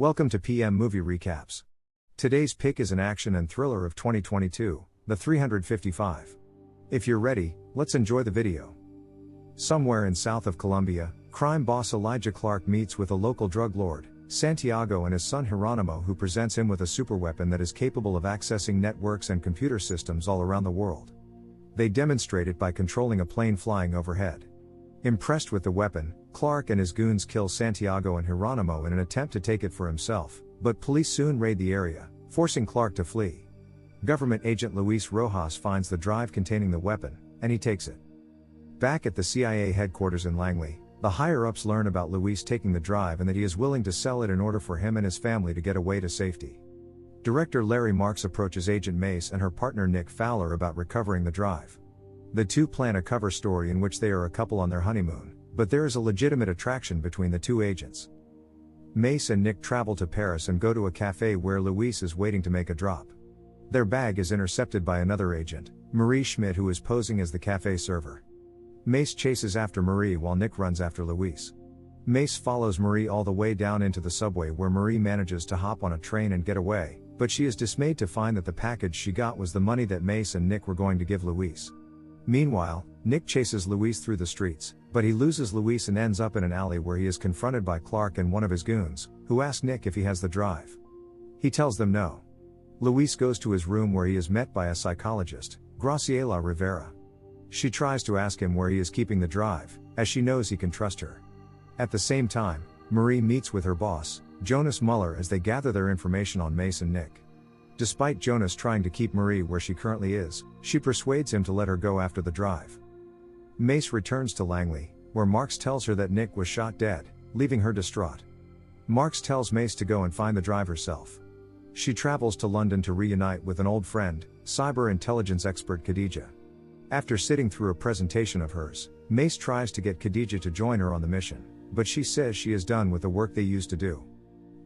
Welcome to PM Movie Recaps. Today's pick is an action and thriller of 2022, The 355. If you're ready, let's enjoy the video. Somewhere in south of Colombia, crime boss Elijah Clark meets with a local drug lord, Santiago, and his son Geronimo, who presents him with a superweapon that is capable of accessing networks and computer systems all around the world. They demonstrate it by controlling a plane flying overhead. Impressed with the weapon, Clark and his goons kill Santiago and Geronimo in an attempt to take it for himself, but police soon raid the area, forcing Clark to flee. Government agent Luis Rojas finds the drive containing the weapon, and he takes it. Back at the CIA headquarters in Langley, the higher-ups learn about Luis taking the drive and that he is willing to sell it in order for him and his family to get away to safety. Director Larry Marks approaches Agent Mace and her partner Nick Fowler about recovering the drive. The two plan a cover story in which they are a couple on their honeymoon, but there is a legitimate attraction between the two agents. Mace and Nick travel to Paris and go to a cafe where Luis is waiting to make a drop. Their bag is intercepted by another agent, Marie Schmidt, who is posing as the cafe server. Mace chases after Marie while Nick runs after Luis. Mace follows Marie all the way down into the subway, where Marie manages to hop on a train and get away, but she is dismayed to find that the package she got was the money that Mace and Nick were going to give Luis. Meanwhile, Nick chases Luis through the streets, but he loses Luis and ends up in an alley where he is confronted by Clark and one of his goons, who ask Nick if he has the drive. He tells them no. Luis goes to his room where he is met by a psychologist, Graciela Rivera. She tries to ask him where he is keeping the drive, as she knows he can trust her. At the same time, Marie meets with her boss, Jonas Muller, as they gather their information on Mace and Nick. Despite Jonas trying to keep Marie where she currently is, she persuades him to let her go after the drive. Mace returns to Langley, where Marks tells her that Nick was shot dead, leaving her distraught. Marks tells Mace to go and find the drive herself. She travels to London to reunite with an old friend, cyber intelligence expert Khadija. After sitting through a presentation of hers, Mace tries to get Khadija to join her on the mission, but she says she is done with the work they used to do.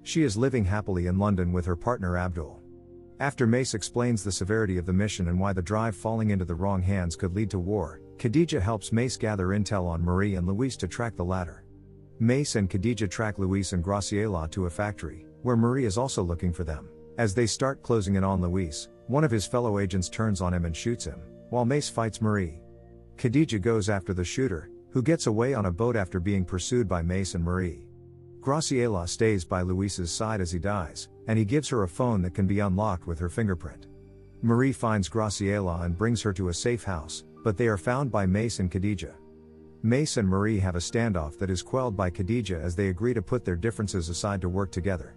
She is living happily in London with her partner Abdul. After Mace explains the severity of the mission and why the drive falling into the wrong hands could lead to war, Khadija helps Mace gather intel on Marie and Luis to track the latter. Mace and Khadija track Luis and Graciela to a factory, where Marie is also looking for them. As they start closing in on Luis, one of his fellow agents turns on him and shoots him, while Mace fights Marie. Khadija goes after the shooter, who gets away on a boat after being pursued by Mace and Marie. Graciela stays by Luis's side as he dies, and he gives her a phone that can be unlocked with her fingerprint. Marie finds Graciela and brings her to a safe house, but they are found by Mace and Khadija. Mace and Marie have a standoff that is quelled by Khadija as they agree to put their differences aside to work together.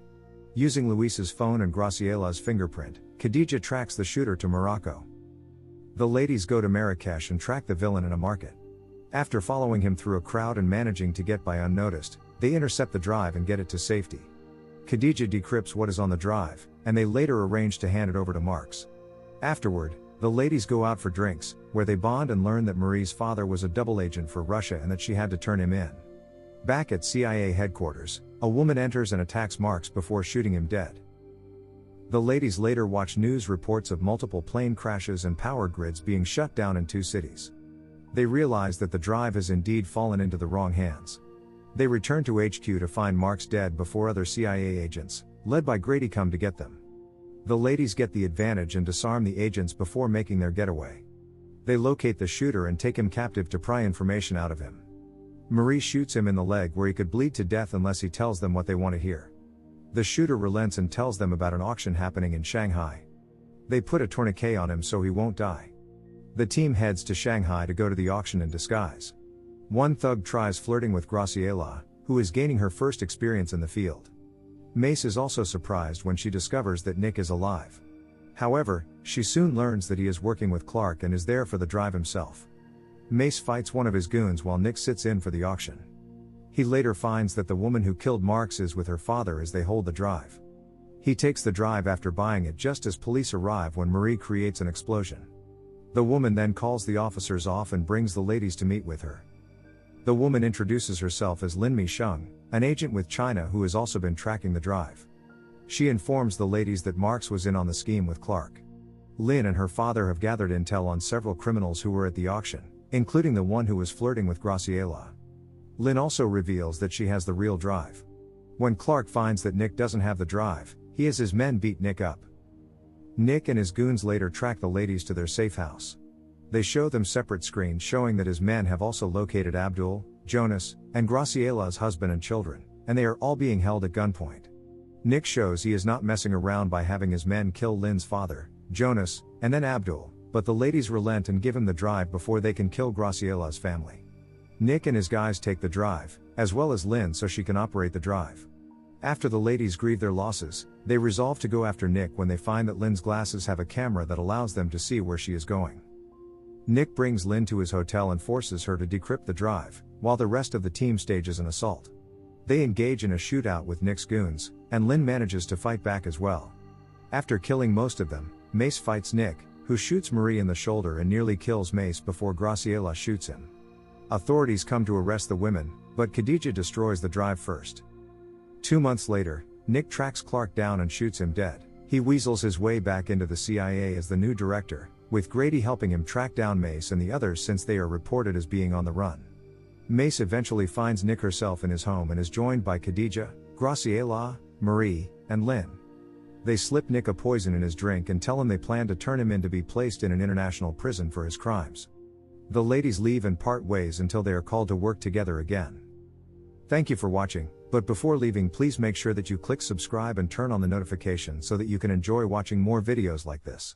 Using Luis's phone and Graciela's fingerprint, Khadija tracks the shooter to Morocco. The ladies go to Marrakesh and track the villain in a market. After following him through a crowd and managing to get by unnoticed, they intercept the drive and get it to safety. Khadija decrypts what is on the drive, and they later arrange to hand it over to Marks. Afterward, the ladies go out for drinks, where they bond and learn that Marie's father was a double agent for Russia and that she had to turn him in. Back at CIA headquarters, a woman enters and attacks Marks before shooting him dead. The ladies later watch news reports of multiple plane crashes and power grids being shut down in two cities. They realize that the drive has indeed fallen into the wrong hands. They return to HQ to find Marks dead before other CIA agents, led by Grady, come to get them. The ladies get the advantage and disarm the agents before making their getaway. They locate the shooter and take him captive to pry information out of him. Marie shoots him in the leg where he could bleed to death unless he tells them what they want to hear. The shooter relents and tells them about an auction happening in Shanghai. They put a tourniquet on him so he won't die. The team heads to Shanghai to go to the auction in disguise. One thug tries flirting with Graciela, who is gaining her first experience in the field. Mace is also surprised when she discovers that Nick is alive. However, she soon learns that he is working with Clark and is there for the drive himself. Mace fights one of his goons while Nick sits in for the auction. He later finds that the woman who killed Marks is with her father as they hold the drive. He takes the drive after buying it just as police arrive when Marie creates an explosion. The woman then calls the officers off and brings the ladies to meet with her. The woman introduces herself as Lin Mi-sheng, an agent with China who has also been tracking the drive. She informs the ladies that Marks was in on the scheme with Clark. Lin and her father have gathered intel on several criminals who were at the auction, including the one who was flirting with Graciela. Lin also reveals that she has the real drive. When Clark finds that Nick doesn't have the drive, he has his men beat Nick up. Nick and his goons later track the ladies to their safe house. They show them separate screens showing that his men have also located Abdul, Jonas, and Graciela's husband and children, and they are all being held at gunpoint. Nick shows he is not messing around by having his men kill Lynn's father, Jonas, and then Abdul, but the ladies relent and give him the drive before they can kill Graciela's family. Nick and his guys take the drive, as well as Lynn, so she can operate the drive. After the ladies grieve their losses, they resolve to go after Nick when they find that Lynn's glasses have a camera that allows them to see where she is going. Nick brings Lynn to his hotel and forces her to decrypt the drive, while the rest of the team stages an assault. They engage in a shootout with Nick's goons, and Lynn manages to fight back as well. After killing most of them, Mace fights Nick, who shoots Marie in the shoulder and nearly kills Mace before Graciela shoots him. Authorities come to arrest the women, but Khadija destroys the drive first. 2 months later, Nick tracks Clark down and shoots him dead. He weasels his way back into the CIA as the new director, with Grady helping him track down Mace and the others since they are reported as being on the run. Mace eventually finds Nick herself in his home and is joined by Khadija, Graciela, Marie, and Lynn. They slip Nick a poison in his drink and tell him they plan to turn him in to be placed in an international prison for his crimes. The ladies leave and part ways until they are called to work together again. Thank you for watching, but before leaving, please make sure that you click subscribe and turn on the notification so that you can enjoy watching more videos like this.